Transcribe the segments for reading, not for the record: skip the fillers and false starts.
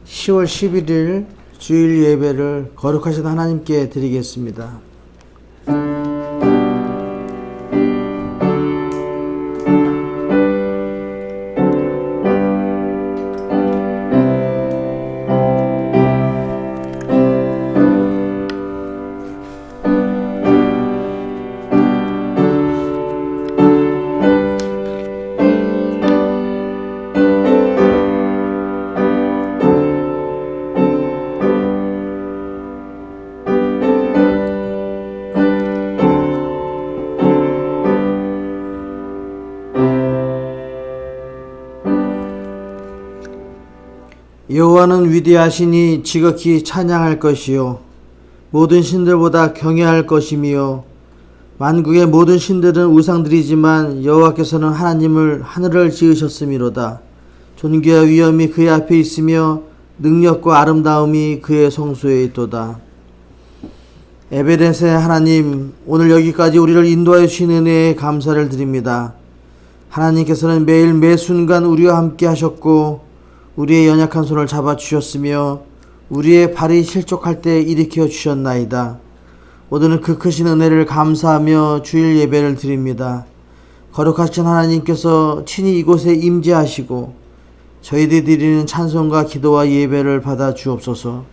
10월 11일 주일 예배를 거룩하신 하나님께 드리겠습니다. 여호와는 위대하시니 지극히 찬양할 것이요 모든 신들보다 경외할 것이며 만국의 모든 신들은 우상들이지만 여호와께서는 하늘을 지으셨음이로다. 존귀와 위엄이 그의 앞에 있으며 능력과 아름다움이 그의 성소에 있도다. 에베네셀 하나님, 오늘 여기까지 우리를 인도하여 주신 은혜에 감사를 드립니다. 하나님께서는 매일 매 순간 우리와 함께 하셨고 우리의 연약한 손을 잡아주셨으며 우리의 발이 실족할 때 일으켜 주셨나이다. 오늘은 그 크신 은혜를 감사하며 주일 예배를 드립니다. 거룩하신 하나님께서 친히 이곳에 임재하시고 저희들이 드리는 찬송과 기도와 예배를 받아 주옵소서.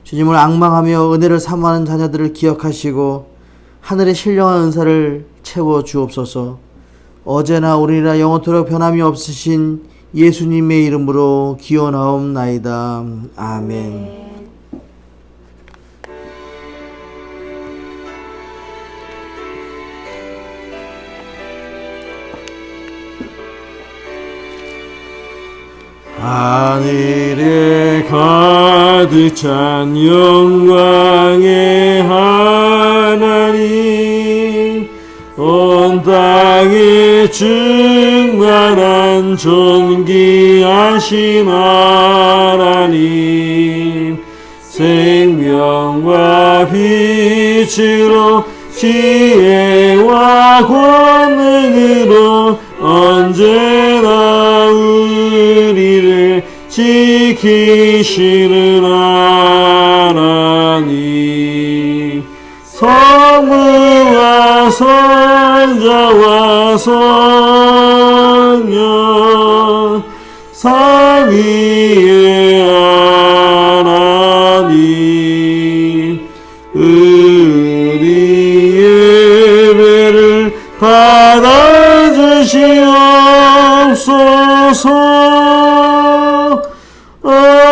주님을 앙망하며 은혜를 사모하는 자녀들을 기억하시고 하늘의 신령한 은사를 채워 주옵소서. 어제나 오늘이나 영원토록 변함이 없으신 예수님의 이름으로 기원하옵나이다. 아멘. 하늘에 가득 찬 영광의 하나님, 온 땅에 충만한 존귀하신 하나님, 생명과 빛으로 지혜와 권능으로 언제나 우리를 지키시는 하나님, 성부와 성자와 성령 삼위의 하나님, 우리 예배를 받아주시옵소서. 아멘.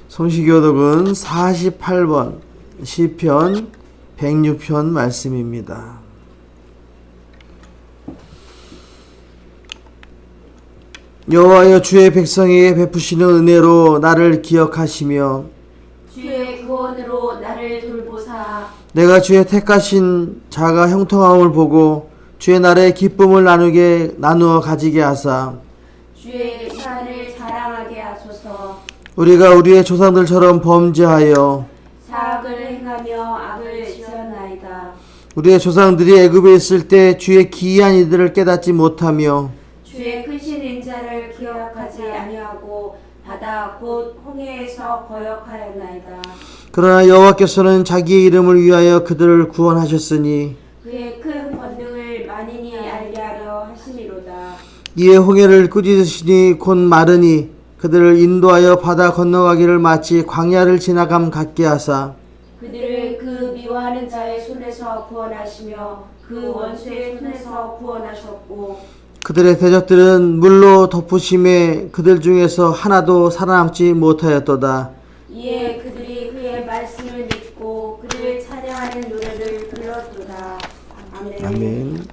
성시교독은 48번 시편 106편 말씀입니다. 여호와여, 주의 백성에게 베푸시는 은혜로 나를 기억하시며 주의 구원으로 나를 돌보사. 내가 주의 택하신 자가 형통함을 보고 주의 나라의 기쁨을 나누어 가지게 하사 주의 사를 자랑하게 하소서. 우리가 우리의 조상들처럼 범죄하여 사악을 행하며 악을 지었나이다. 우리의 조상들이 애굽에 있을 때 주의 기이한 이들을 깨닫지 못하며 주의 크신 인자를 기억하지 아니하고 바다 곧 홍해에서 거역하였나이다. 그러나 여호와께서는 자기의 이름을 위하여 그들을 구원하셨으니 그의 큰 권능을 만인이 알게 하려 하심이로다. 이에 홍해를 꾸짖으시니 곧 마르니 그들을 인도하여 바다 건너가기를 마치 광야를 지나감 같게 하사 그들을 그 미워하는 자의 손에서 구원하시며 그 원수의 손에서 구원하셨고 그들의 대적들은 물로 덮으심에 그들 중에서 하나도 살아남지 못하였도다. 이에 그들이 그의 말씀을 믿고 그를 찬양하는 노래를 불렀도다. 아멘. 아멘.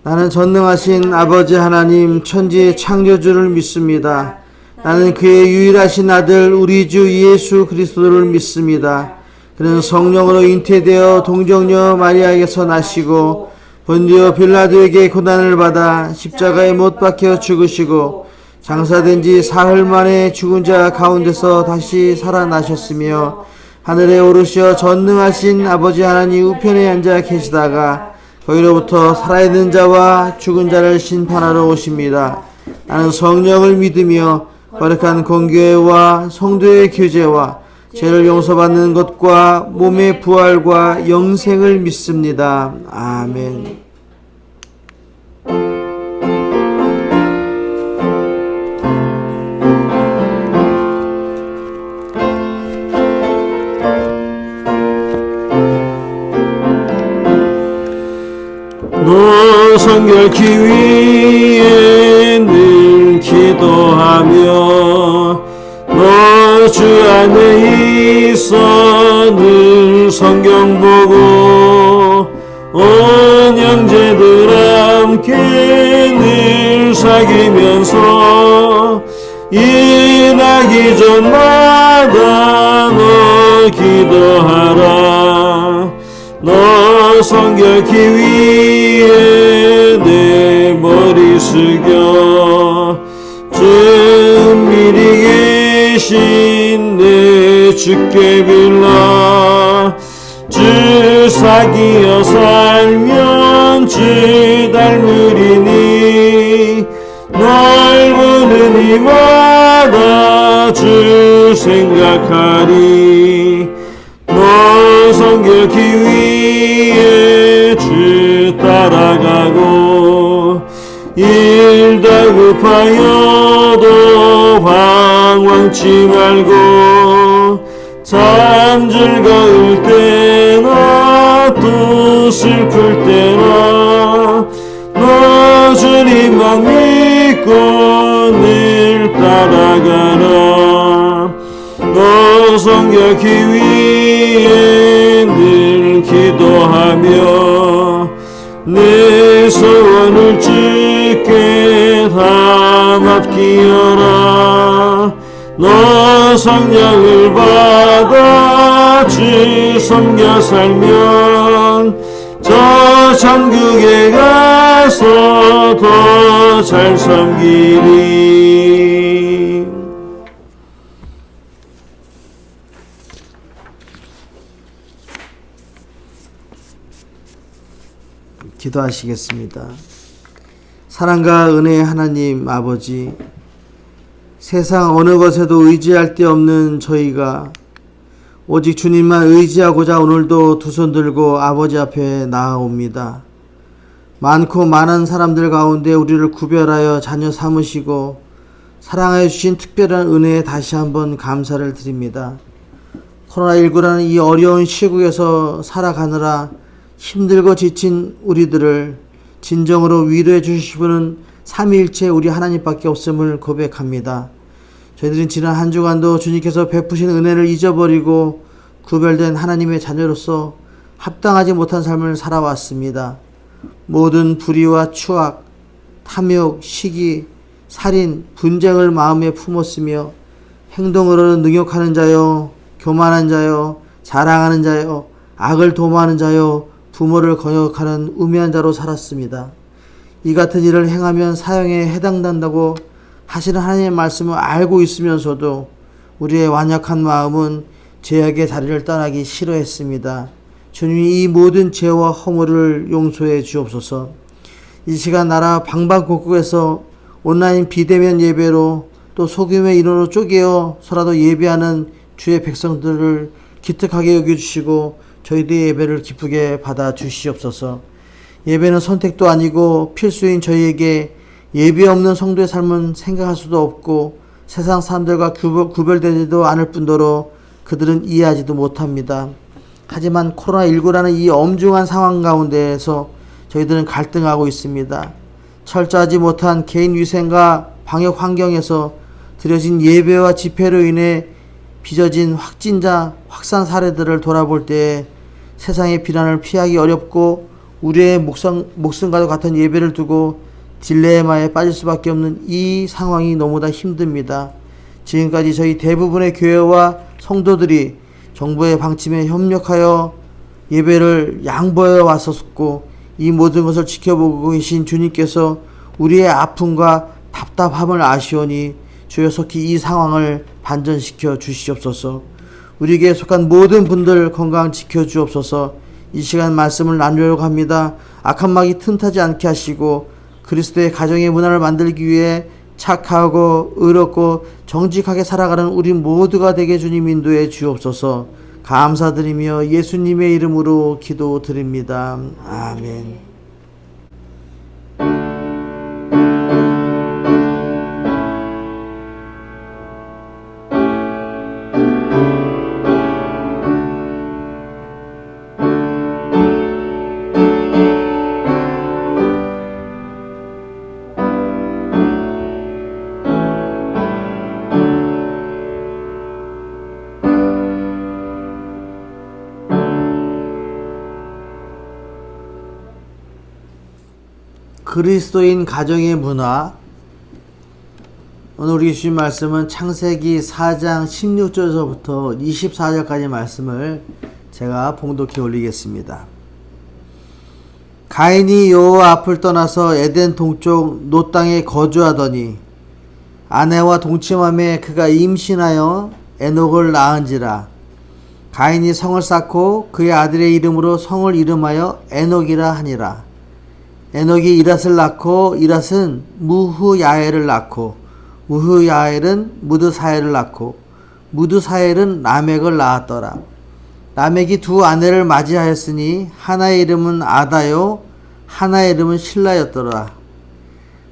나는 전능하신 아버지 하나님 천지의 창조주를 믿습니다. 나는 그의 유일하신 아들 우리 주 예수 그리스도를 믿습니다. 그는 성령으로 잉태되어 동정녀 마리아에게서 나시고 본디오 빌라도에게 고난을 받아 십자가에 못 박혀 죽으시고 장사된 지 사흘 만에 죽은 자 가운데서 다시 살아나셨으며 하늘에 오르시어 전능하신 아버지 하나님 우편에 앉아 계시다가 거기로부터 살아있는 자와 죽은 자를 심판하러 오십니다. 나는 성령을 믿으며 거룩한 공교회와 성도의 교제와 죄를 용서받는 것과 몸의 부활과 영생을 믿습니다. 아멘. 너 성결케 위해 늘 기도하며 너 주 안에 있어 늘 성경 보고 온 형제들 함께 늘 사귀면서 일하기 전마다 너 기도하라. 너 성결케 위해 내 머리 숙여 주 은밀히 계신 내 주께 빌라. 주 사귀어 살면 주 닮으리니 널 보는 이마다 주 생각하리. 너 성결케 위해 주 따라가고 일 다급하여도 방황치 말고 참 즐거울 때나 또 슬플 때나 너 주님만 믿고 늘 따라가라. 너 성결케 위해 늘 기도하며 내 소원을 주께 다 맡기어라. 너 성령을 받아 주 섬겨 살면 저 천국에 가서 더 잘 섬기리. 기도하시겠습니다. 사랑과 은혜의 하나님 아버지, 세상 어느 것에도 의지할 데 없는 저희가 오직 주님만 의지하고자 오늘도 두 손 들고 아버지 앞에 나아옵니다. 많고 많은 사람들 가운데 우리를 구별하여 자녀 삼으시고 사랑하여 주신 특별한 은혜에 다시 한번 감사를 드립니다. 코로나19라는 이 어려운 시국에서 살아가느라 힘들고 지친 우리들을 진정으로 위로해 주실 분은 삼위일체 우리 하나님밖에 없음을 고백합니다. 저희들은 지난 한 주간도 주님께서 베푸신 은혜를 잊어버리고 구별된 하나님의 자녀로서 합당하지 못한 삶을 살아왔습니다. 모든 불의와 추악, 탐욕, 시기, 살인, 분쟁을 마음에 품었으며 행동으로는 능욕하는 자요, 교만한 자요, 자랑하는 자요, 악을 도모하는 자요, 부모를 거역하는 우매한 자로 살았습니다. 이 같은 일을 행하면 사형에 해당된다고 하시는 하나님의 말씀을 알고 있으면서도 우리의 완약한 마음은 죄악의 자리를 떠나기 싫어했습니다. 주님이 이 모든 죄와 허물을 용서해 주옵소서. 이 시간 나라 방방곡곡에서 온라인 비대면 예배로 또 소규모 인원으로 쪼개어서라도 예배하는 주의 백성들을 기특하게 여겨주시고 저희들의 예배를 기쁘게 받아 주시옵소서. 예배는 선택도 아니고 필수인 저희에게 예배 없는 성도의 삶은 생각할 수도 없고 세상 사람들과 구별되지도 않을 뿐더러 그들은 이해하지도 못합니다. 하지만 코로나19라는 이 엄중한 상황 가운데에서 저희들은 갈등하고 있습니다. 철저하지 못한 개인 위생과 방역 환경에서 드려진 예배와 집회로 인해 빚어진 확진자, 확산 사례들을 돌아볼 때 세상의 비난을 피하기 어렵고 우리의 목숨과도 같은 예배를 두고 딜레마에 빠질 수밖에 없는 이 상황이 너무나 힘듭니다. 지금까지 저희 대부분의 교회와 성도들이 정부의 방침에 협력하여 예배를 양보해 왔었고 이 모든 것을 지켜보고 계신 주님께서 우리의 아픔과 답답함을 아시오니 주여 속히 이 상황을 반전시켜 주시옵소서. 우리에게 속한 모든 분들 건강 지켜 주옵소서. 이 시간 말씀을 나누려고 합니다. 악한 막이 틈타지 않게 하시고 그리스도의 가정의 문화를 만들기 위해 착하고 의롭고 정직하게 살아가는 우리 모두가 되게 주님 인도해 주옵소서. 감사드리며 예수님의 이름으로 기도드립니다. 아멘. 그리스도인 가정의 문화. 오늘 우리 주신 말씀은 창세기 4장 16절에서부터 24절까지 말씀을 제가 봉독해 올리겠습니다. 가인이 여호와 앞을 떠나서 에덴 동쪽 노 땅에 거주하더니 아내와 동침함에 그가 임신하여 에녹을 낳은지라. 가인이 성을 쌓고 그의 아들의 이름으로 성을 이름하여 에녹이라 하니라. 에녹이 이랏을 낳고 이랏은 무흐야엘을 낳고 무흐야엘은 무드사엘을 낳고 무드사엘은 라멕을 낳았더라. 라멕이 두 아내를 맞이하였으니 하나의 이름은 아다요 하나의 이름은 실라였더라.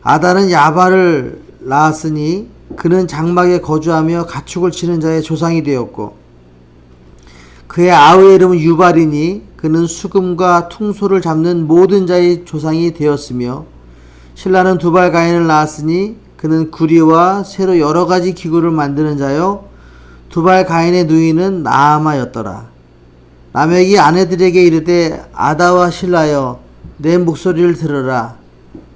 아다는 야발을 낳았으니 그는 장막에 거주하며 가축을 치는 자의 조상이 되었고 그의 아우의 이름은 유발이니 그는 수금과 퉁소를 잡는 모든 자의 조상이 되었으며 신라는 두발 가인을 낳았으니 그는 구리와 새로 여러 가지 기구를 만드는 자요 두발 가인의 누이는 나아마였더라. 라멕이 아내들에게 이르되 아다와 실라여 내 목소리를 들으라.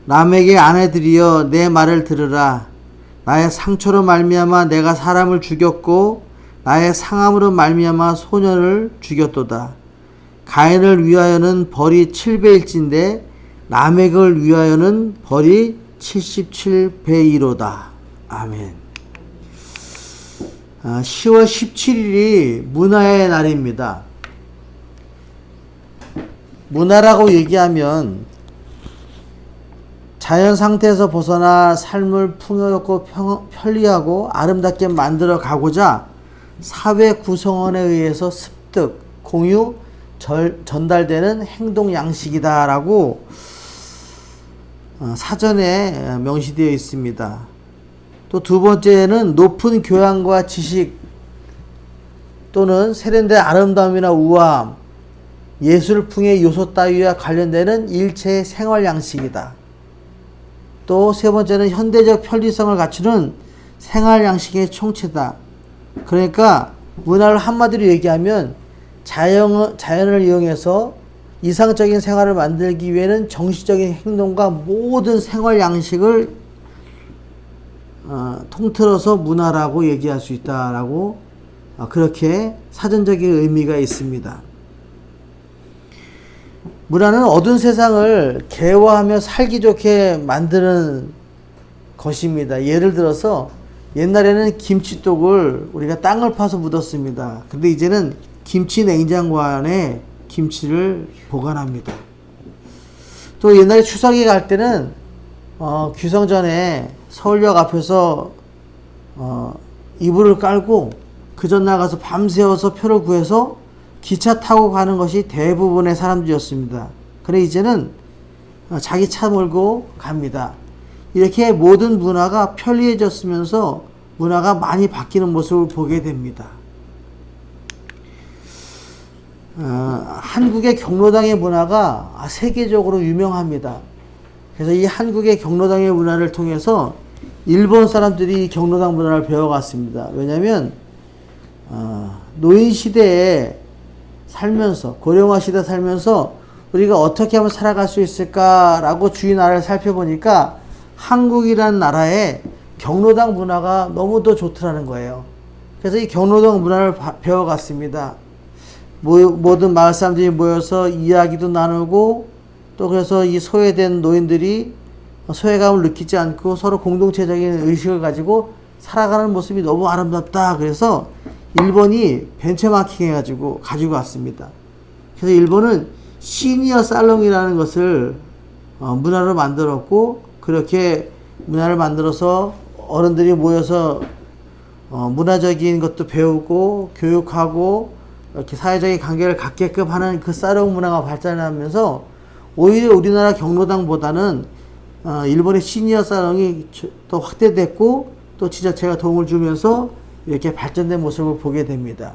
라멕의 아내들이여 내 말을 들으라. 나의 상처로 말미암아 내가 사람을 죽였고 나의 상함으로 말미암아 소년을 죽였도다. 가인을 위하여는 벌이 7배일진데 라멕을 위하여는 벌이 77배이로다. 아멘. 10월 17일이 문화의 날입니다. 문화라고 얘기하면 자연 상태에서 벗어나 삶을 풍요롭고 편리하고 아름답게 만들어 가고자 사회 구성원에 의해서 습득, 공유, 전달되는 행동 양식이다라고 사전에 명시되어 있습니다. 또 두 번째는 높은 교양과 지식 또는 세련된 아름다움이나 우아함, 예술풍의 요소 따위와 관련되는 일체의 생활 양식이다. 또 세 번째는 현대적 편리성을 갖추는 생활 양식의 총체다. 그러니까 문화를 한마디로 얘기하면 자연을 이용해서 이상적인 생활을 만들기 위해는 정신적인 행동과 모든 생활 양식을 통틀어서 문화라고 얘기할 수 있다라고 그렇게 사전적인 의미가 있습니다. 문화는 어두운 세상을 개화하며 살기 좋게 만드는 것입니다. 예를 들어서 옛날에는 김치독을 우리가 땅을 파서 묻었습니다. 근데 이제는 김치 냉장고 안에 김치를 보관합니다. 또 옛날에 추석에 갈 때는 귀성전에 서울역 앞에서 이불을 깔고 그 전날 가서 밤새워서 표를 구해서 기차 타고 가는 것이 대부분의 사람들이었습니다. 그런데 이제는 자기 차 몰고 갑니다. 이렇게 모든 문화가 편리해졌으면서 문화가 많이 바뀌는 모습을 보게 됩니다. 한국의 경로당의 문화가 세계적으로 유명합니다. 그래서 이 한국의 경로당의 문화를 통해서 일본 사람들이 경로당 문화를 배워갔습니다. 왜냐하면 노인 시대에 살면서 고령화 시대 살면서 우리가 어떻게 하면 살아갈 수 있을까라고 주위 나라를 살펴보니까 한국이라는 나라의 경로당 문화가 너무도 좋더라는 거예요. 그래서 이 경로당 문화를 배워갔습니다. 모든 마을 사람들이 모여서 이야기도 나누고 또 그래서 이 소외된 노인들이 소외감을 느끼지 않고 서로 공동체적인 의식을 가지고 살아가는 모습이 너무 아름답다. 그래서 일본이 벤처마킹 해가지고 가지고 왔습니다. 그래서 일본은 시니어 살롱이라는 것을 문화로 만들었고, 그렇게 문화를 만들어서 어른들이 모여서 문화적인 것도 배우고 교육하고 이렇게 사회적인 관계를 갖게끔 하는 그 살롱 문화가 발전하면서 오히려 우리나라 경로당보다는 일본의 시니어 살롱이 또 확대됐고 또 지자체가 도움을 주면서 이렇게 발전된 모습을 보게 됩니다.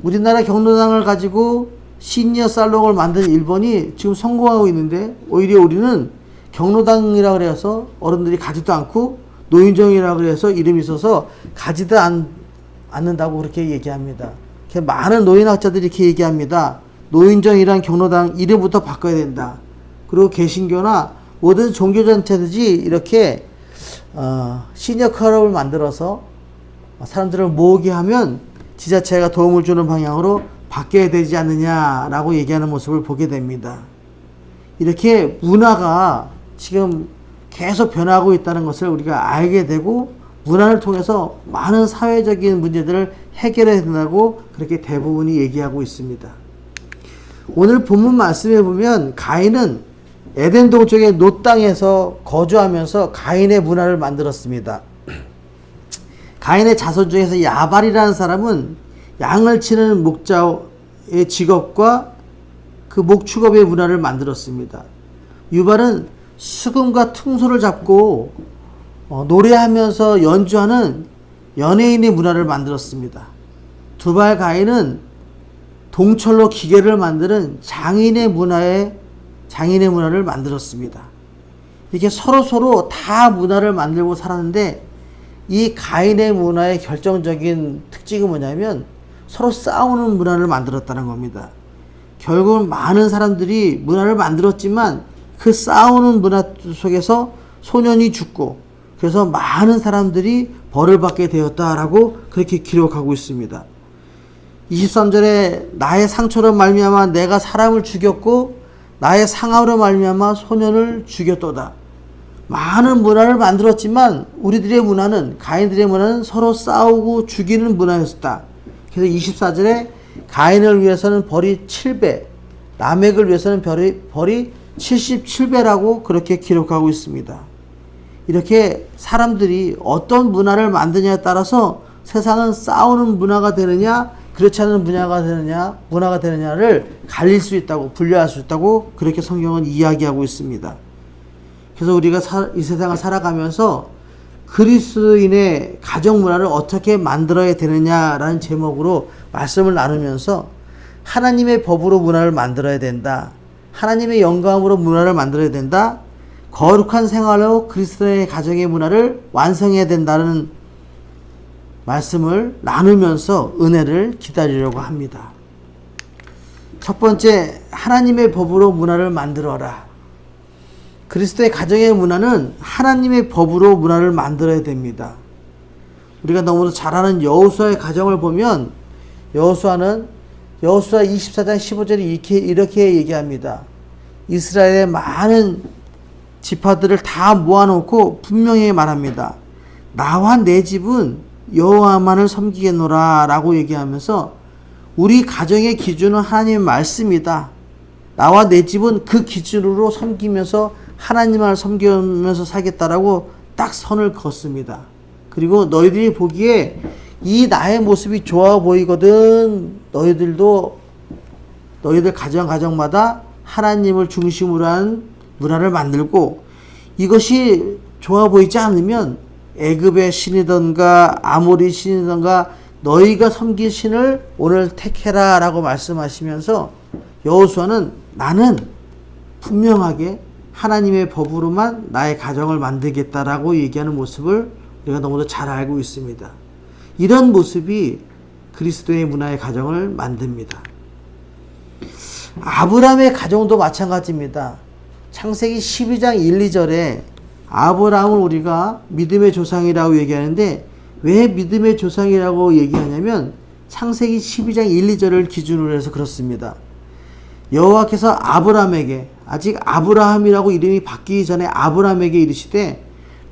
우리나라 경로당을 가지고 시니어 살롱을 만든 일본이 지금 성공하고 있는데, 오히려 우리는 경로당이라 그래서 어른들이 가지도 않고 노인정이라 그래서 이름이 있어서 가지도 않는다고 그렇게 얘기합니다. 많은 노인학자들이 이렇게 얘기합니다. 노인정이란 경로당 이름부터 바꿔야 된다. 그리고 개신교나 모든 종교단체들이 이렇게 시니어 클럽을 만들어서 사람들을 모으게 하면 지자체가 도움을 주는 방향으로 바뀌어야 되지 않느냐라고 얘기하는 모습을 보게 됩니다. 이렇게 문화가 지금 계속 변하고 있다는 것을 우리가 알게 되고, 문화를 통해서 많은 사회적인 문제들을 해결해야 된다고 그렇게 대부분이 얘기하고 있습니다. 오늘 본문 말씀에 보면 가인은 에덴 동쪽의 놋 땅에서 거주하면서 가인의 문화를 만들었습니다. 가인의 자손 중에서 야발이라는 사람은 양을 치는 목자의 직업과 그 목축업의 문화를 만들었습니다. 유발은 수금과 퉁소를 잡고 노래하면서 연주하는 연예인의 문화를 만들었습니다. 두발 가인은 동철로 기계를 만드는 장인의 문화를 만들었습니다. 이렇게 서로 다 문화를 만들고 살았는데, 이 가인의 문화의 결정적인 특징은 뭐냐면 서로 싸우는 문화를 만들었다는 겁니다. 결국은 많은 사람들이 문화를 만들었지만 그 싸우는 문화 속에서 소년이 죽고, 그래서 많은 사람들이 벌을 받게 되었다라고 그렇게 기록하고 있습니다. 23절에 나의 상처로 말미암아 내가 사람을 죽였고 나의 상하로 말미암아 소년을 죽였도다. 많은 문화를 만들었지만 우리들의 문화는, 가인들의 문화는 서로 싸우고 죽이는 문화였다. 그래서 24절에 가인을 위해서는 벌이 7배, 라멕을 위해서는 벌이 77배라고 그렇게 기록하고 있습니다. 이렇게 사람들이 어떤 문화를 만드냐에 따라서 세상은 싸우는 문화가 되느냐, 그렇지 않은 문화가 되느냐를 갈릴 수 있다고, 분류할 수 있다고 그렇게 성경은 이야기하고 있습니다. 그래서 우리가 이 세상을 살아가면서 그리스도인의 가정 문화를 어떻게 만들어야 되느냐라는 제목으로 말씀을 나누면서 하나님의 법으로 문화를 만들어야 된다. 하나님의 영광으로 문화를 만들어야 된다. 거룩한 생활로 그리스도의 가정의 문화를 완성해야 된다는 말씀을 나누면서 은혜를 기다리려고 합니다. 첫 번째, 하나님의 법으로 문화를 만들어라. 그리스도의 가정의 문화는 하나님의 법으로 문화를 만들어야 됩니다. 우리가 너무도 잘 아는 여호수아의 가정을 보면 여호수아 24장 15절에 이렇게 얘기합니다. 이스라엘의 많은 지파들을 다 모아놓고 분명히 말합니다. 나와 내 집은 여호와만을 섬기겠노라 라고 얘기하면서 우리 가정의 기준은 하나님의 말씀이다. 나와 내 집은 그 기준으로 섬기면서 하나님을 섬기면서 살겠다라고 딱 선을 긋습니다. 그리고 너희들이 보기에 이 나의 모습이 좋아 보이거든. 너희들 가정마다 하나님을 중심으로 한 문화를 만들고, 이것이 좋아 보이지 않으면 애굽의 신이던가 아모리 신이던가 너희가 섬길 신을 오늘 택해라 라고 말씀하시면서 여호수아는 나는 분명하게 하나님의 법으로만 나의 가정을 만들겠다라고 얘기하는 모습을 우리가 너무도 잘 알고 있습니다. 이런 모습이 그리스도의 문화의 가정을 만듭니다. 아브라함의 가정도 마찬가지입니다. 창세기 12장 1, 2절에 아브라함을 우리가 믿음의 조상이라고 얘기하는데, 왜 믿음의 조상이라고 얘기하냐면 창세기 12장 1, 2절을 기준으로 해서 그렇습니다. 여호와께서 아브라함에게, 아직 아브라함이라고 이름이 바뀌기 전에 아브라함에게 이르시되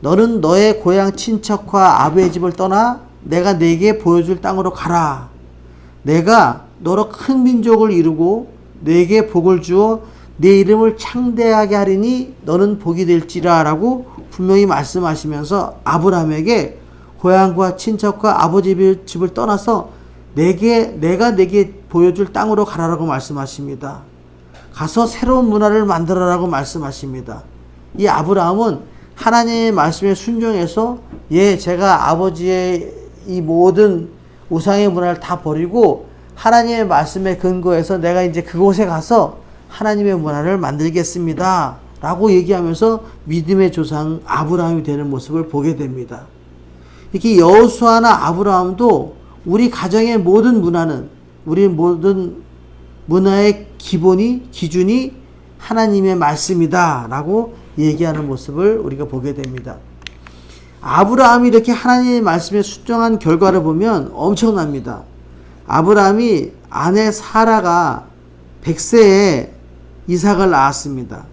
너는 너의 고향 친척과 아버지의 집을 떠나 내가 네게 보여줄 땅으로 가라. 내가 너로 큰 민족을 이루고 내게 복을 주어 내 이름을 창대하게 하리니 너는 복이 될지라 라고 분명히 말씀하시면서 아브라함에게 고향과 친척과 아버지 집을 떠나서 내가 내게 보여줄 땅으로 가라라고 말씀하십니다. 가서 새로운 문화를 만들어라고 말씀하십니다. 이 아브라함은 하나님의 말씀에 순종해서 제가 아버지의 이 모든 우상의 문화를 다 버리고 하나님의 말씀에 근거해서 내가 이제 그곳에 가서 하나님의 문화를 만들겠습니다 라고 얘기하면서 믿음의 조상 아브라함이 되는 모습을 보게 됩니다. 이렇게 여호수아나 아브라함도 우리 가정의 모든 문화는, 우리 모든 문화의 기준이 하나님의 말씀이다 라고 얘기하는 모습을 우리가 보게 됩니다. 아브라함이 이렇게 하나님의 말씀에 순종한 결과를 보면 엄청납니다. 아브라함이 아내 사라가 100세에 이삭을 낳았습니다.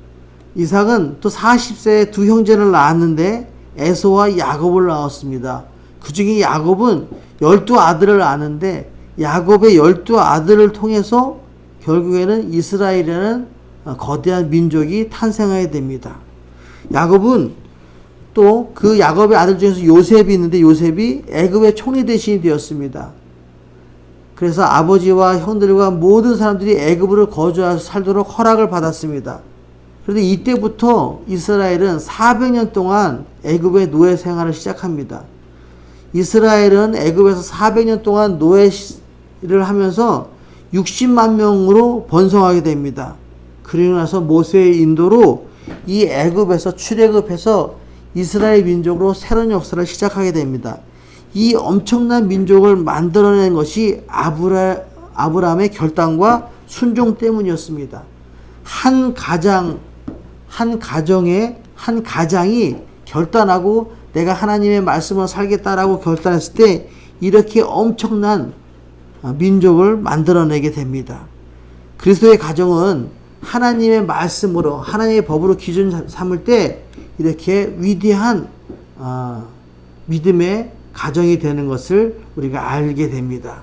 이삭은 또 40세에 두 형제를 낳았는데 에서와 야곱을 낳았습니다. 그 중에 야곱은 12아들을 낳았는데 야곱의 12아들을 통해서 결국에는 이스라엘이라는 거대한 민족이 탄생하게 됩니다. 야곱은 또 그 야곱의 아들 중에서 요셉이 있는데 요셉이 애굽의 총리 대신이 되었습니다. 그래서 아버지와 형들과 모든 사람들이 애굽으로 거주해서 살도록 허락을 받았습니다. 그런데 이때부터 이스라엘은 400년 동안 애굽의 노예 생활을 시작합니다. 이스라엘은 애굽에서 400년 동안 노예를 하면서 60만 명으로 번성하게 됩니다. 그리고 나서 모세의 인도로 이 애굽에서 출애굽해서 이스라엘 민족으로 새로운 역사를 시작하게 됩니다. 이 엄청난 민족을 만들어낸 것이 아브라함의 결단과 순종 때문이었습니다. 한 가장이 결단하고 내가 하나님의 말씀을 살겠다라고 결단했을 때 이렇게 엄청난 민족을 만들어내게 됩니다. 그리스도의 가정은 하나님의 말씀으로, 하나님의 법으로 기준 삼을 때 이렇게 위대한 믿음의 가정이 되는 것을 우리가 알게 됩니다.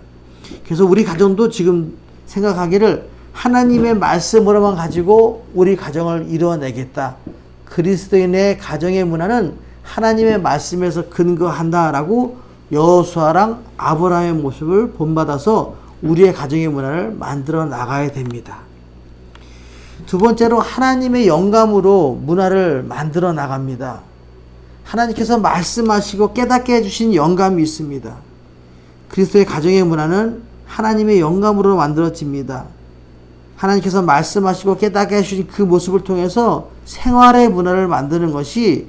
그래서 우리 가정도 지금 생각하기를 하나님의 말씀으로만 가지고 우리 가정을 이루어내겠다. 그리스도인의 가정의 문화는 하나님의 말씀에서 근거한다라고 여호수아랑 아브라함의 모습을 본받아서 우리의 가정의 문화를 만들어 나가야 됩니다. 두 번째로 하나님의 영감으로 문화를 만들어 나갑니다. 하나님께서 말씀하시고 깨닫게 해주신 영감이 있습니다. 그리스도의 가정의 문화는 하나님의 영감으로 만들어집니다. 하나님께서 말씀하시고 깨닫게 해주신 그 모습을 통해서 생활의 문화를 만드는 것이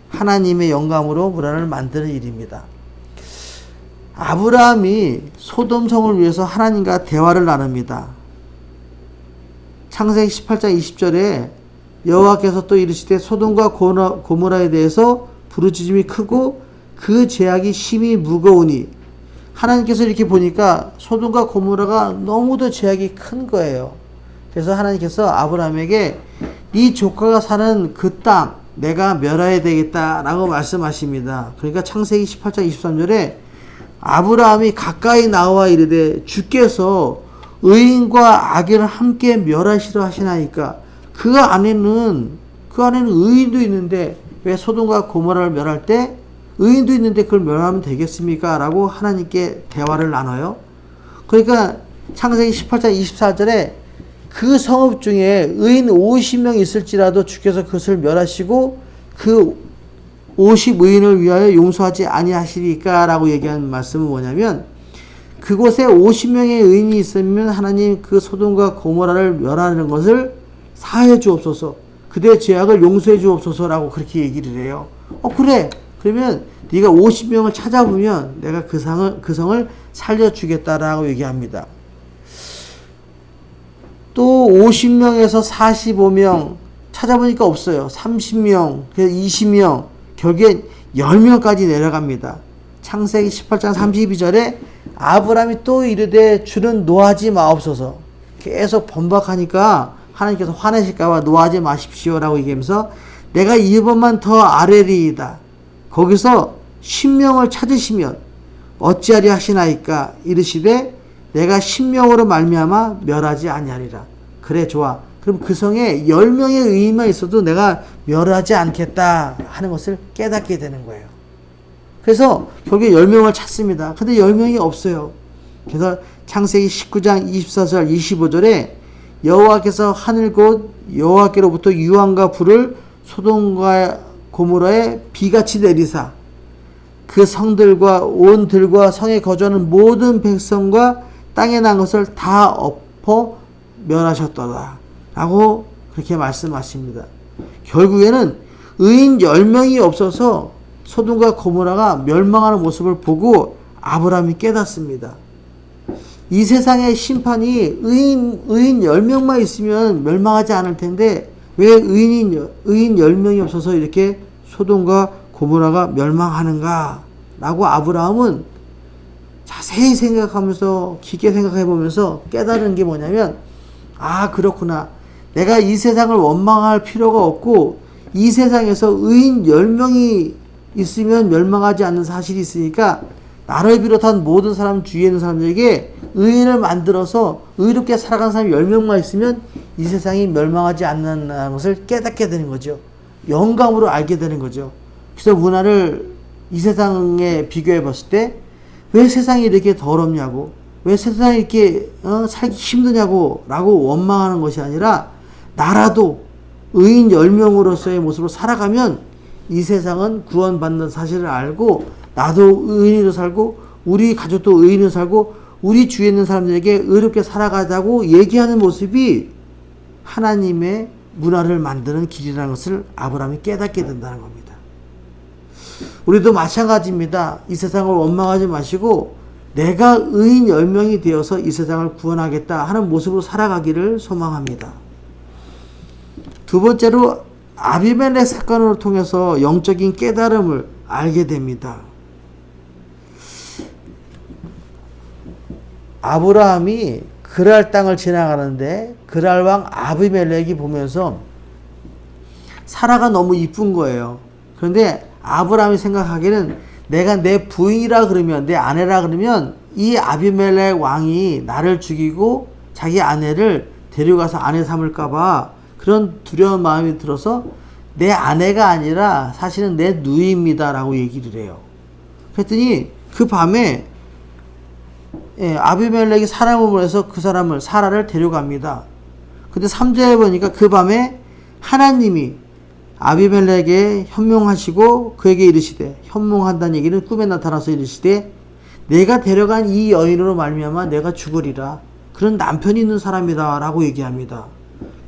하나님의 영감으로 문화를 만드는 일입니다. 아브라함이 소돔성을 위해서 하나님과 대화를 나눕니다. 창세기 18장 20절에 여호와께서 또 이르시되 소돔과 고모라에 대해서 부르짖음이 크고 그 죄악이 심히 무거우니, 하나님께서 이렇게 보니까 소돔과 고모라가 너무도 죄악이 큰 거예요. 그래서 하나님께서 아브라함에게 네 조카가 사는 그 땅 내가 멸해야 되겠다라고 말씀하십니다. 그러니까 창세기 18장 23절에 아브라함이 가까이 나와 이르되 주께서 의인과 악인을 함께 멸하시려 하시나이까. 그 안에는 의인도 있는데 왜 소돔과 고모라를 멸할 때 의인도 있는데 그걸 멸하면 되겠습니까? 라고 하나님께 대화를 나눠요. 그러니까 창세기 18장 24절에 그 성읍 중에 의인 50명 있을지라도 주께서 그것을 멸하시고 그 50의인을 위하여 용서하지 아니하시리까 라고 얘기하는 말씀은 뭐냐면, 그곳에 50명의 의인이 있으면 하나님 그 소돔과 고모라를 멸하는 것을 사해 주옵소서, 그들의 죄악을 용서해 주옵소서라고 그렇게 얘기를 해요. 그래. 그러면 네가 50명을 찾아보면 내가 그 성을 살려주겠다라고 얘기합니다. 또 50명에서 45명 찾아보니까 없어요. 30명, 20명, 결국엔 10명까지 내려갑니다. 창세기 18장 32절에 아브라함이 또 이르되 주는 노하지 마옵소서. 계속 번박하니까 하나님께서 화내실까봐 노하지 마십시오라고 얘기하면서 내가 이번만 더 아뢰리이다. 거기서 10명을 찾으시면 어찌하리 하시나이까. 이르시되 내가 10명으로 말미암아 멸하지 아니하리라. 그래 좋아. 그럼 그 성에 10명의 의인만 있어도 내가 멸하지 않겠다 하는 것을 깨닫게 되는 거예요. 그래서 결국에 10명을 찾습니다. 근데 10명이 없어요. 그래서 창세기 19장 24절 25절에 여호와께서 하늘 곧 여호와께로부터 유황과 불을 소돔과 고모라에 비같이 내리사 그 성들과 온 들과 성에 거주하는 모든 백성과 땅에 난 것을 다 엎어 멸하셨더라 라고 그렇게 말씀하십니다. 결국에는 의인 10명이 없어서 소돔과 고모라가 멸망하는 모습을 보고 아브라함이 깨닫습니다. 이 세상의 심판이 의인 10명만 있으면 멸망하지 않을 텐데 왜 의인 10명이 없어서 이렇게 소돔과 고모라가 멸망하는가 라고 아브라함은 자세히 생각하면서 깊게 생각해 보면서 깨달은 게 뭐냐면 아 그렇구나. 내가 이 세상을 원망할 필요가 없고 이 세상에서 의인 10명이 있으면 멸망하지 않는 사실이 있으니까 나를 비롯한 모든 사람 주위에 있는 사람들에게 의인을 만들어서 의롭게 살아가는 사람이 10명만 있으면 이 세상이 멸망하지 않는다는 것을 깨닫게 되는 거죠. 영감으로 알게 되는 거죠. 그래서 문화를 이 세상에 비교해 봤을 때 왜 세상이 이렇게 더럽냐고 왜 세상이 이렇게 살기 힘드냐고 라고 원망하는 것이 아니라 나라도 의인 10명으로서의 모습으로 살아가면 이 세상은 구원받는 사실을 알고 나도 의인으로 살고 우리 가족도 의인으로 살고 우리 주위에 있는 사람들에게 의롭게 살아가자고 얘기하는 모습이 하나님의 문화를 만드는 길이라는 것을 아브라함이 깨닫게 된다는 겁니다. 우리도 마찬가지입니다. 이 세상을 원망하지 마시고 내가 의인 10명이 되어서 이 세상을 구원하겠다 하는 모습으로 살아가기를 소망합니다. 두 번째로 아비멜렉 사건을 통해서 영적인 깨달음을 알게 됩니다. 아브라함이 그랄 땅을 지나가는데 그랄 왕 아비멜렉이 보면서 사라가 너무 이쁜 거예요. 그런데 아브라함이 생각하기에는 내가 내 부인이라 그러면 내 아내라 그러면 이 아비멜렉 왕이 나를 죽이고 자기 아내를 데려가서 아내 삼을까봐 그런 두려운 마음이 들어서 내 아내가 아니라 사실은 내 누이입니다 라고 얘기를 해요. 그랬더니 그 밤에 아비멜렉이 사람을 보내서 그 사람을 사라를 데려갑니다. 근데 3절에 보니까 그 밤에 하나님이 아비멜렉에게 현몽하시고 그에게 이르시되 현몽한다는 얘기는 꿈에 나타나서 이르시되 내가 데려간 이 여인으로 말미암아 내가 죽으리라. 그런 남편이 있는 사람이다 라고 얘기합니다.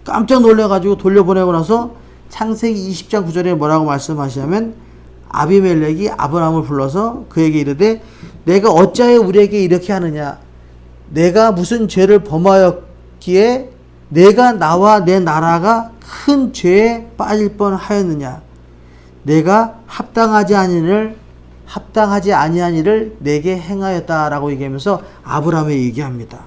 깜짝 놀래가지고 돌려보내고 나서 창세기 20장 9절에 뭐라고 말씀하시냐면 아비멜렉이 아브라함을 불러서 그에게 이르되 내가 어찌하여 우리에게 이렇게 하느냐 내가 무슨 죄를 범하였기에 내가 나와 내 나라가 큰 죄에 빠질 뻔하였느냐 내가 합당하지 아니한 일을 내게 행하였다라고 얘기하면서 아브라함에 얘기합니다.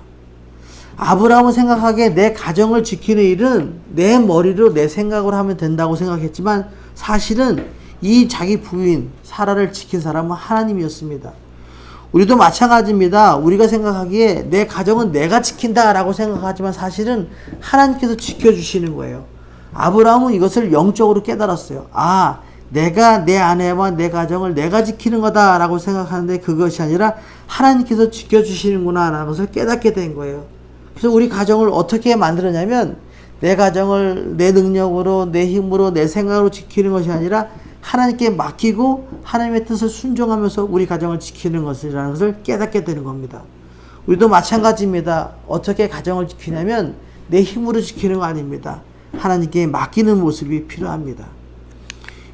아브라함은 생각하기에 내 가정을 지키는 일은 내 머리로 내 생각으로 하면 된다고 생각했지만 사실은 이 자기 부인 사라를 지킨 사람은 하나님이었습니다. 우리도 마찬가지입니다. 우리가 생각하기에 내 가정은 내가 지킨다라고 생각하지만 사실은 하나님께서 지켜주시는 거예요. 아브라함은 이것을 영적으로 깨달았어요. 아, 내가 내 아내와 내 가정을 내가 지키는 거다라고 생각하는데 그것이 아니라 하나님께서 지켜주시는구나 라는 것을 깨닫게 된 거예요. 그래서 우리 가정을 어떻게 만들었냐면 내 가정을 내 능력으로 내 힘으로 내 생각으로 지키는 것이 아니라 하나님께 맡기고 하나님의 뜻을 순종하면서 우리 가정을 지키는 것이라는 것을 깨닫게 되는 겁니다. 우리도 마찬가지입니다. 어떻게 가정을 지키냐면 내 힘으로 지키는 거 아닙니다. 하나님께 맡기는 모습이 필요합니다.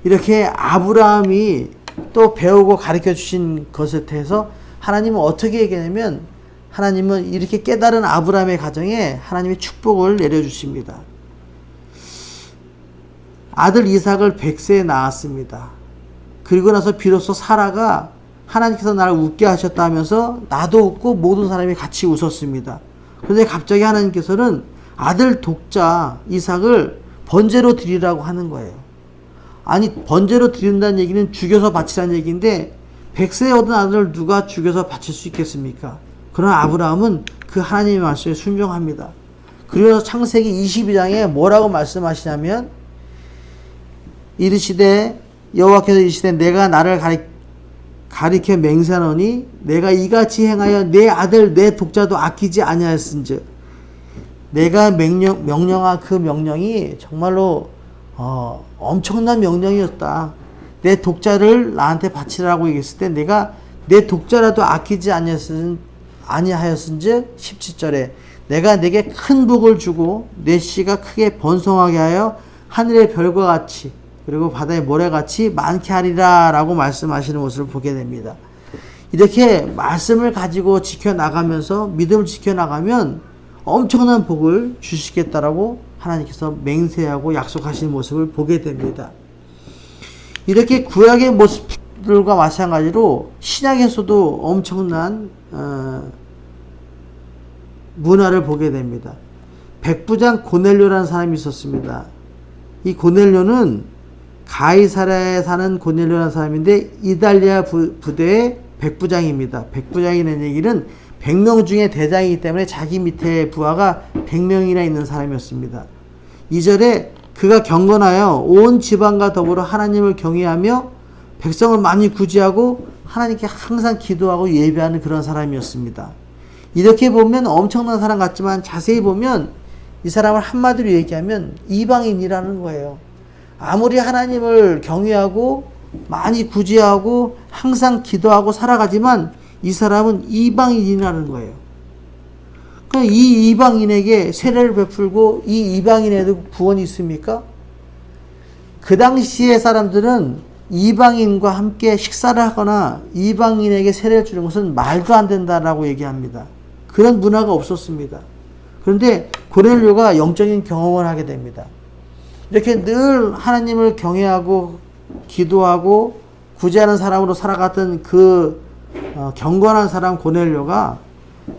이렇게 아브라함이 또 배우고 가르쳐 주신 것에 대해서 하나님은 어떻게 얘기하냐면 하나님은 이렇게 깨달은 아브라함의 가정에 하나님의 축복을 내려주십니다. 아들 이삭을 100세에 낳았습니다. 그리고 나서 비로소 사라가 하나님께서 나를 웃게 하셨다 하면서 나도 웃고 모든 사람이 같이 웃었습니다. 그런데 갑자기 하나님께서는 아들 독자 이삭을 번제로 드리라고 하는 거예요. 아니 번제로 드린다는 얘기는 죽여서 바치라는 얘기인데 100세에 얻은 아들을 누가 죽여서 바칠 수 있겠습니까? 그러나 아브라함은 그 하나님의 말씀에 순종합니다. 그리고 창세기 22장에 뭐라고 말씀하시냐면 이르시되 여호와께서 이르시되 내가 나를 가리켜 맹세하노니 내가 이같이 행하여 내 아들 내 독자도 아끼지 아니하였은즉 내가 명령한 그 명령이 정말로 엄청난 명령이었다. 내 독자를 나한테 바치라고 얘기했을 때 내가 내 독자라도 아끼지 아니하였은즉 17절에 내가 내게 큰 복을 주고 내 씨가 크게 번성하게 하여 하늘의 별과 같이 그리고 바다의 모래같이 많게 하리라 라고 말씀하시는 모습을 보게 됩니다. 이렇게 말씀을 가지고 지켜나가면서 믿음을 지켜나가면 엄청난 복을 주시겠다라고 하나님께서 맹세하고 약속하시는 모습을 보게 됩니다. 이렇게 구약의 모습들과 마찬가지로 신약에서도 엄청난 문화를 보게 됩니다. 백부장 고넬료라는 사람이 있었습니다. 이 고넬료는 가이사랴에 사는 고넬료라는 사람인데 이달리아 부대의 백부장입니다. 백부장이라는 얘기는 100명 중에 대장이기 때문에 자기 밑에 부하가 100명이나 있는 사람이었습니다. 2절에 그가 경건하여 온 지방과 더불어 하나님을 경외하며 백성을 많이 구제하고 하나님께 항상 기도하고 예배하는 그런 사람이었습니다. 이렇게 보면 엄청난 사람 같지만 자세히 보면 이 사람을 한마디로 얘기하면 이방인이라는 거예요. 아무리 하나님을 경외하고 많이 구제하고 항상 기도하고 살아가지만 이 사람은 이방인이라는 거예요. 그럼 이 이방인에게 세례를 베풀고 이 이방인에도 구원이 있습니까? 그 당시의 사람들은 이방인과 함께 식사를 하거나 이방인에게 세례를 주는 것은 말도 안 된다라고 얘기합니다. 그런 문화가 없었습니다. 그런데 고넬료가 영적인 경험을 하게 됩니다. 이렇게 늘 하나님을 경외하고 기도하고 구제하는 사람으로 살아갔던 그 경건한 사람 고넬료가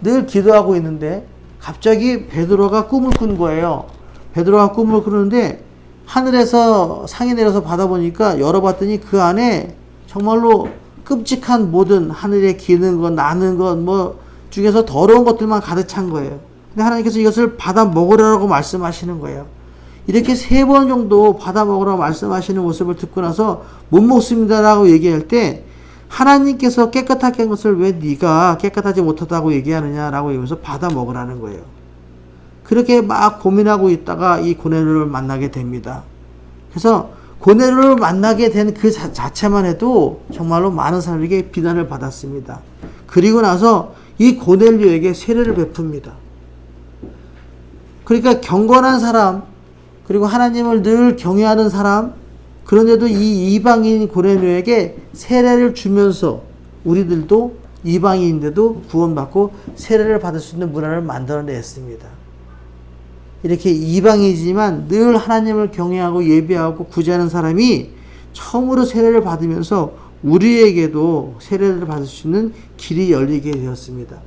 늘 기도하고 있는데 갑자기 베드로가 꿈을 꾼 거예요. 베드로가 꿈을 꾸는데 하늘에서 상이 내려서 받아보니까 열어봤더니 그 안에 정말로 끔찍한 모든 하늘에 기는 것, 나는 것, 뭐 중에서 더러운 것들만 가득 찬 거예요. 근데 하나님께서 이것을 받아 먹으라고 말씀하시는 거예요. 이렇게 3번 정도 받아 먹으라고 말씀하시는 모습을 듣고 나서 못 먹습니다라고 얘기할 때 하나님께서 깨끗하게 한 것을 왜 네가 깨끗하지 못하다고 얘기하느냐라고 얘기하면서 받아 먹으라는 거예요. 그렇게 막 고민하고 있다가 이 고넬료를 만나게 됩니다. 그래서 고넬료를 만나게 된 그 자체만 해도 정말로 많은 사람에게 비난을 받았습니다. 그리고 나서 이 고넬료에게 세례를 베풉니다. 그러니까 경건한 사람, 그리고 하나님을 늘 경외하는 사람, 그런데도 이 이방인 고넬료에게 세례를 주면서 우리들도 이방인인데도 구원받고 세례를 받을 수 있는 문화를 만들어냈습니다. 이렇게 이방이지만 늘 하나님을 경외하고 예배하고 구제하는 사람이 처음으로 세례를 받으면서 우리에게도 세례를 받을 수 있는 길이 열리게 되었습니다.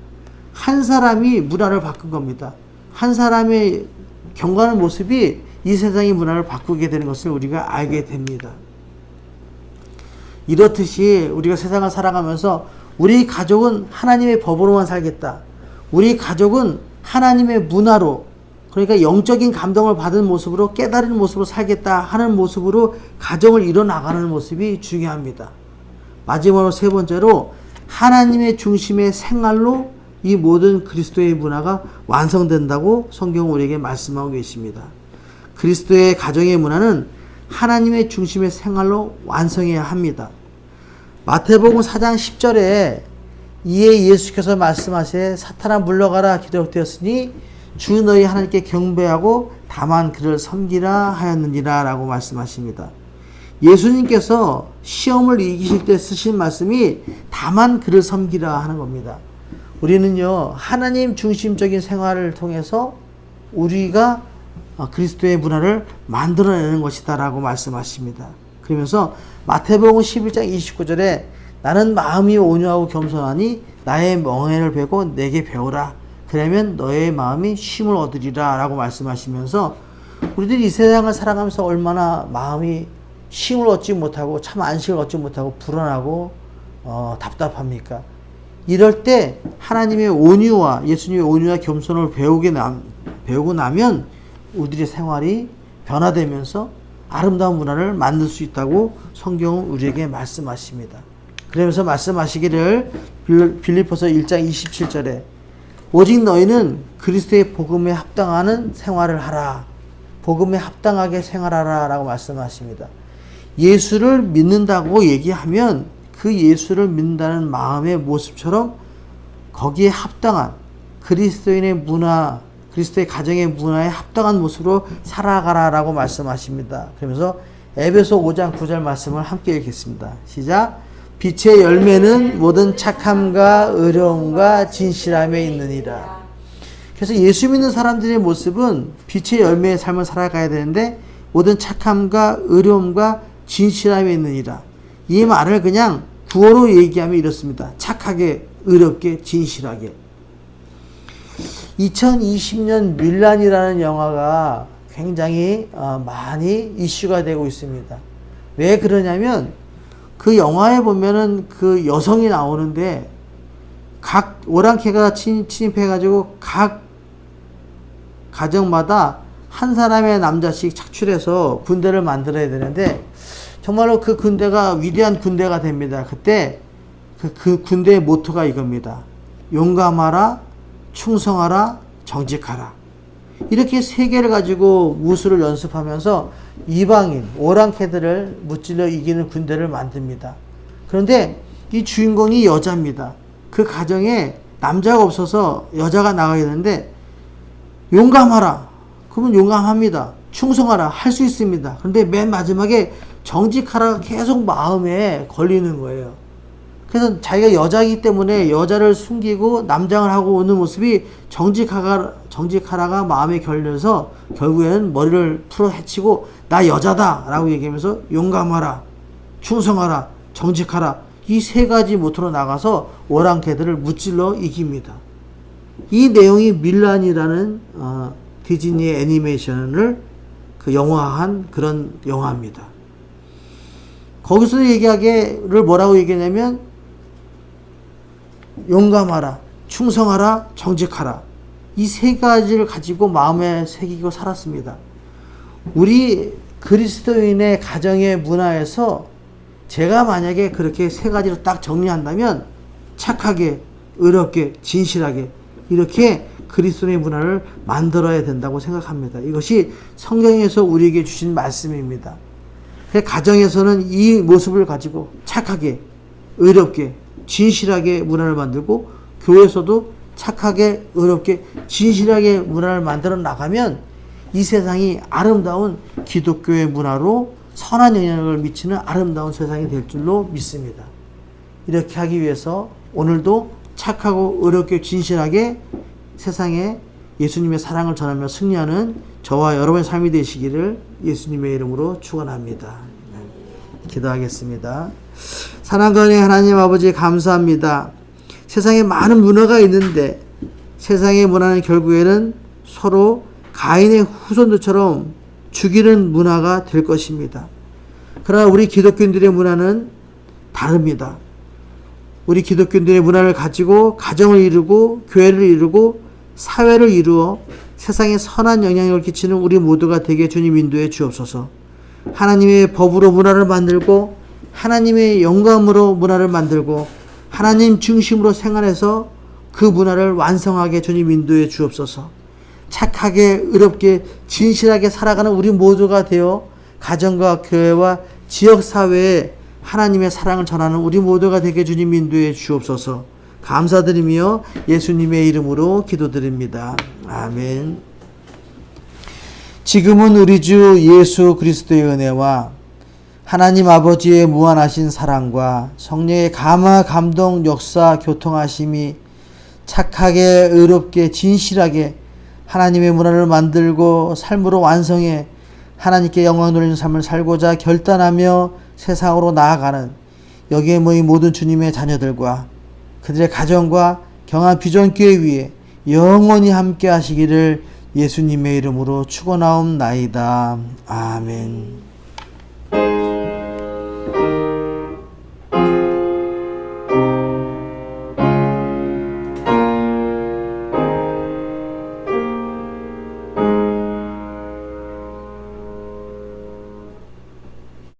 한 사람이 문화를 바꾼 겁니다. 한 사람의 경건한 모습이 이 세상의 문화를 바꾸게 되는 것을 우리가 알게 됩니다. 이렇듯이 우리가 세상을 살아가면서 우리 가족은 하나님의 법으로만 살겠다. 우리 가족은 하나님의 문화로, 그러니까 영적인 감동을 받은 모습으로 깨달은 모습으로 살겠다 하는 모습으로 가정을 이뤄나가는 모습이 중요합니다. 마지막으로 3번째로 하나님의 중심의 생활로 이 모든 그리스도의 문화가 완성된다고 성경은 우리에게 말씀하고 계십니다. 그리스도의 가정의 문화는 하나님의 중심의 생활로 완성해야 합니다. 마태복음 4장 10절에 이에 예수께서 말씀하시되 사탄아 물러가라 기록되었으니 주 너희 하나님께 경배하고 다만 그를 섬기라 하였느니라 라고 말씀하십니다. 예수님께서 시험을 이기실 때 쓰신 말씀이 다만 그를 섬기라 하는 겁니다. 우리는요 하나님 중심적인 생활을 통해서 우리가 그리스도의 문화를 만들어내는 것이다 라고 말씀하십니다. 그러면서 마태복음 11장 29절에 나는 마음이 온유하고 겸손하니 나의 멍에를 베고 내게 배우라 그러면 너의 마음이 쉼을 얻으리라 라고 말씀하시면서 우리들이 이 세상을 살아가면서 얼마나 마음이 쉼을 얻지 못하고 참 안식을 얻지 못하고 불안하고 답답합니까? 이럴 때 하나님의 온유와 예수님의 온유와 겸손을 배우고 나면 우리의 생활이 변화되면서 아름다운 문화를 만들 수 있다고 성경은 우리에게 말씀하십니다. 그러면서 말씀하시기를 빌립보서 1장 27절에 오직 너희는 그리스도의 복음에 합당하는 생활을 하라. 복음에 합당하게 생활하라 라고 말씀하십니다. 예수를 믿는다고 얘기하면 그 예수를 믿는다는 마음의 모습처럼 거기에 합당한 그리스도인의 문화, 그리스도의 가정의 문화에 합당한 모습으로 살아가라 라고 말씀하십니다. 그러면서 에베소 5장 9절 말씀을 함께 읽겠습니다. 시작. 빛의 열매는 모든 착함과 의로움과 진실함에 있느니라. 그래서 예수 믿는 사람들의 모습은 빛의 열매의 삶을 살아가야 되는데 모든 착함과 의로움과 진실함에 있느니라. 이 말을 그냥 구어로 얘기하면 이렇습니다. 착하게, 의롭게, 진실하게. 2020년 밀란이라는 영화가 굉장히 많이 이슈가 되고 있습니다. 왜 그러냐면 그 영화에 보면은 그 여성이 나오는데 각 오랑캐가 침입해가지고 각 가정마다 한 사람의 남자씩 착출해서 군대를 만들어야 되는데 정말로 그 군대가 위대한 군대가 됩니다. 그때 그 군대의 모토가 이겁니다. 용감하라, 충성하라, 정직하라. 이렇게 세 개를 가지고 무술을 연습하면서 이방인, 오랑캐들을 무찔러 이기는 군대를 만듭니다. 그런데 이 주인공이 여자입니다. 그 가정에 남자가 없어서 여자가 나가게 되는데 용감하라. 그러면 용감합니다. 충성하라. 할 수 있습니다. 그런데 맨 마지막에 정직하라가 계속 마음에 걸리는 거예요. 그래서 자기가 여자이기 때문에 여자를 숨기고 남장을 하고 오는 모습이 정직하라가 마음에 걸려서 결국에는 머리를 풀어 헤치고 나 여자다 라고 얘기하면서 용감하라, 충성하라, 정직하라 이 세 가지 모토로 나가서 오랑캐들을 무찔러 이깁니다. 이 내용이 밀란이라는 디즈니의 애니메이션을 그 영화한 그런 영화입니다. 거기서 얘기하기를 뭐라고 얘기하냐면 용감하라, 충성하라, 정직하라 이 세 가지를 가지고 마음에 새기고 살았습니다. 우리 그리스도인의 가정의 문화에서 제가 만약에 그렇게 세 가지로 딱 정리한다면 착하게, 의롭게, 진실하게 이렇게 그리스도의 문화를 만들어야 된다고 생각합니다. 이것이 성경에서 우리에게 주신 말씀입니다. 가정에서는 이 모습을 가지고 착하게, 의롭게, 진실하게 문화를 만들고 교회에서도 착하게, 의롭게, 진실하게 문화를 만들어 나가면 이 세상이 아름다운 기독교의 문화로 선한 영향을 미치는 아름다운 세상이 될 줄로 믿습니다. 이렇게 하기 위해서 오늘도 착하고 의롭게 진실하게 세상에 예수님의 사랑을 전하며 승리하는 저와 여러분의 삶이 되시기를 예수님의 이름으로 축원합니다. 기도하겠습니다. 사랑과 은혜의 하나님 아버지 감사합니다. 세상에 많은 문화가 있는데 세상의 문화는 결국에는 서로 가인의 후손들처럼 죽이는 문화가 될 것입니다. 그러나 우리 기독교인들의 문화는 다릅니다. 우리 기독교인들의 문화를 가지고 가정을 이루고 교회를 이루고 사회를 이루어 세상에 선한 영향력을 끼치는 우리 모두가 되게 주님 인도해 주옵소서. 하나님의 법으로 문화를 만들고 하나님의 영감으로 문화를 만들고 하나님 중심으로 생활해서 그 문화를 완성하게 주님 인도해 주옵소서. 착하게 의롭게 진실하게 살아가는 우리 모두가 되어 가정과 교회와 지역사회에 하나님의 사랑을 전하는 우리 모두가 되게 주님 인도해 주옵소서. 감사드리며 예수님의 이름으로 기도드립니다. 아멘. 지금은 우리 주 예수 그리스도의 은혜와 하나님 아버지의 무한하신 사랑과 성령의 감화 감동 역사 교통하심이 착하게 의롭게 진실하게 하나님의 문화를 만들고 삶으로 완성해 하나님께 영광 돌리는 삶을 살고자 결단하며 세상으로 나아가는 여기에 모인 모든 주님의 자녀들과 그들의 가정과 경한 비전교회 위에 영원히 함께 하시기를 예수님의 이름으로 축원하옵나이다. 아멘.